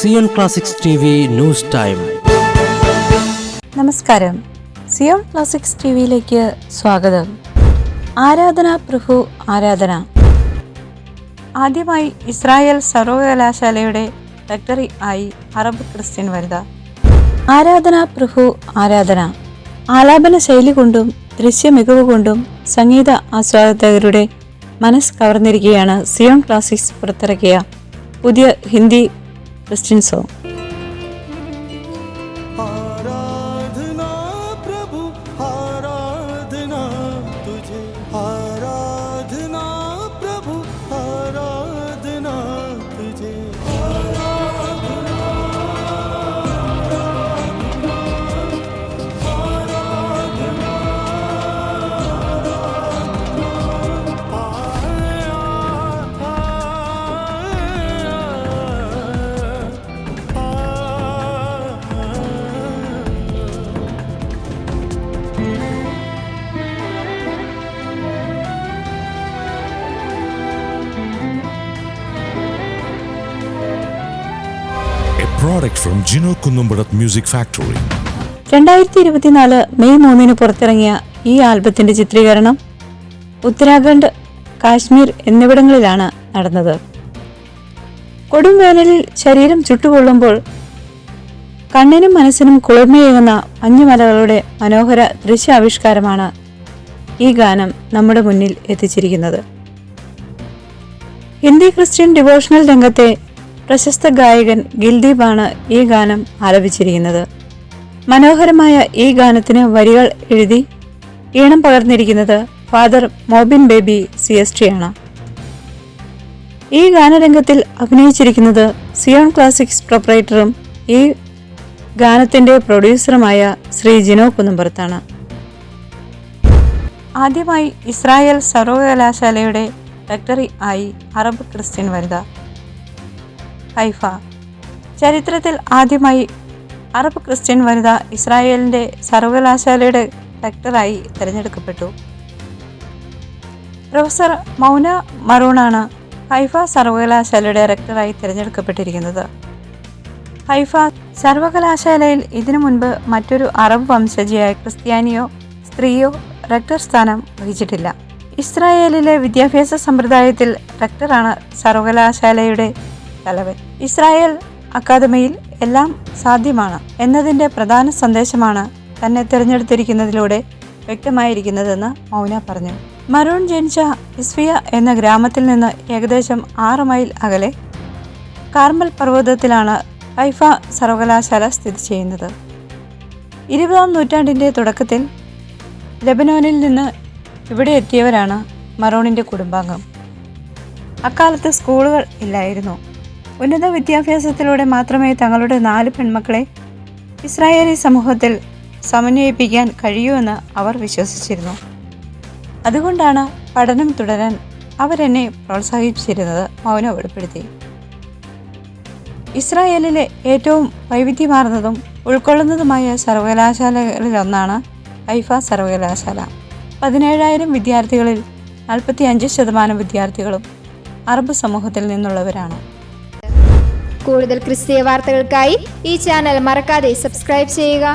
Zion classics TV news time. നമസ്കാരം, Zion classics ടിവിയിലേക്ക് സ്വാഗതം. ആരാധന പ്രഭു ആരാധന. ആദ്യമായി ഇസ്രായേൽ സർവകലാശാലയുടെ റെക്ടറി ആയി അറബ് ക്രിസ്ത്യൻ വനിത. ആരാധന പ്രഭു ആരാധന ആലാപന ശൈലി കൊണ്ടും ദൃശ്യ മികവ് കൊണ്ടും സംഗീത ആസ്വാദകരുടെ മനസ്സ് കവർന്നിരിക്കുകയാണ് സിയോൺ ക്ലാസിക്സ് പുറത്തിറക്കിയ പുതിയ Hindi Christian song. Product from Gino Kunumbarat Music Factory. 2024 May 3 പുറത്തിറങ്ങിയ ഈ ആൽബത്തിന്റെ ചിത്രീകരണം ഉത്തരാഖണ്ഡ്, കാശ്മീർ എന്നിവിടങ്ങളിലാണ് നടന്നത്. കൊടും വേനലിൽ ശരീരം ചുട്ടുകൊള്ളുമ്പോൾ കണ്ണിനും മനസ്സിനും കുളിർമയേകുന്ന മഞ്ഞുമലകളുടെ മനോഹര ദൃശ്യാവിഷ്കാരമാണ് ഈ ഗാനം നമ്മുടെ മുന്നിൽ എത്തിച്ചിരിക്കുന്നത്. ഹിന്ദി ക്രിസ്ത്യൻ ഡിവോഷണൽ രംഗത്തെ പ്രശസ്ത ഗായകൻ ഗിൽദീപാണ് ഈ ഗാനം ആലപിച്ചിരിക്കുന്നത്. മനോഹരമായ ഈ ഗാനത്തിന് വരികൾ എഴുതി ഈണം പകർന്നിരിക്കുന്നത് ഫാദർ മോബിൻ ബേബി CST ആണ്. ഈ ഗാനരംഗത്തിൽ അഭിനയിച്ചിരിക്കുന്നത് സിയോൺ ക്ലാസിക്സ് പ്രൊപ്പറേറ്ററും ഈ ഗാനത്തിന്റെ പ്രൊഡ്യൂസറുമായ ശ്രീ ജിനോ കുന്നുംപുറത്താണ്. ആദ്യമായി ഇസ്രായേൽ സർവകലാശാലയുടെ റെക്ടറി ആയി അറബ് ക്രിസ്ത്യൻ വനിത. ഹൈഫ. ചരിത്രത്തിൽ ആദ്യമായി അറബ് ക്രിസ്ത്യൻ വനിത ഇസ്രായേലിന്റെ സർവകലാശാലയുടെ റെക്ടറായി തിരഞ്ഞെടുക്കപ്പെട്ടു. പ്രൊഫസർ മൗന മറൂണാണ് ഹൈഫ സർവകലാശാലയുടെ റെക്ടറായി തിരഞ്ഞെടുക്കപ്പെട്ടിരിക്കുന്നത്. ഹൈഫ സർവകലാശാലയിൽ ഇതിനു മുൻപ് മറ്റൊരു അറബ് വംശജയായ ക്രിസ്ത്യാനിയോ സ്ത്രീയോ റെക്ടർ സ്ഥാനം വഹിച്ചിട്ടില്ല. ഇസ്രായേലിലെ വിദ്യാഭ്യാസ സമ്പ്രദായത്തിൽ റെക്ടറാണ് സർവകലാശാലയുടെ തലവൻ. ഇസ്രായേൽ അക്കാദമിയിൽ എല്ലാം സാധ്യമാണ് എന്നതിൻ്റെ പ്രധാന സന്ദേശമാണ് തന്നെ തിരഞ്ഞെടുത്തിരിക്കുന്നതിലൂടെ വ്യക്തമായിരിക്കുന്നതെന്ന് മൗന പറഞ്ഞു. മറൂൺ ജനിച്ച ഇസ്ഫിയ എന്ന ഗ്രാമത്തിൽ നിന്ന് ഏകദേശം 6 മൈൽ അകലെ കാർമൽ പർവ്വതത്തിലാണ് ഹൈഫ സർവകലാശാല സ്ഥിതി ചെയ്യുന്നത്. 20-ാം നൂറ്റാണ്ടിൻ്റെ തുടക്കത്തിൽ ലെബനോനിൽ നിന്ന് ഇവിടെ എത്തിയവരാണ് മറൂണിൻ്റെ കുടുംബാംഗം. അക്കാലത്ത് സ്കൂളുകൾ ഇല്ലായിരുന്നു. ഉന്നത വിദ്യാഭ്യാസത്തിലൂടെ മാത്രമേ തങ്ങളുടെ 4 പെൺമക്കളെ ഇസ്രായേലി സമൂഹത്തിൽ സമന്വയിപ്പിക്കാൻ കഴിയൂ എന്ന് അവർ വിശ്വസിച്ചിരുന്നു. അതുകൊണ്ടാണ് പഠനം തുടരാൻ അവരെന്നെ പ്രോത്സാഹിപ്പിച്ചിരുന്നത് മൗന വെളിപ്പെടുത്തി. ഇസ്രായേലിലെ ഏറ്റവും വൈവിധ്യമാർന്നതും ഉൾക്കൊള്ളുന്നതുമായ സർവകലാശാലകളിലൊന്നാണ് ഹൈഫ സർവകലാശാല. 17,000 വിദ്യാർത്ഥികളിൽ 45% വിദ്യാർത്ഥികളും അറബ് സമൂഹത്തിൽ നിന്നുള്ളവരാണ്. കൂടുതൽ ക്രിസ്തീയ വാർത്തകൾക്കായി ഈ ചാനൽ മറക്കാതെ സബ്സ്ക്രൈബ് ചെയ്യുക.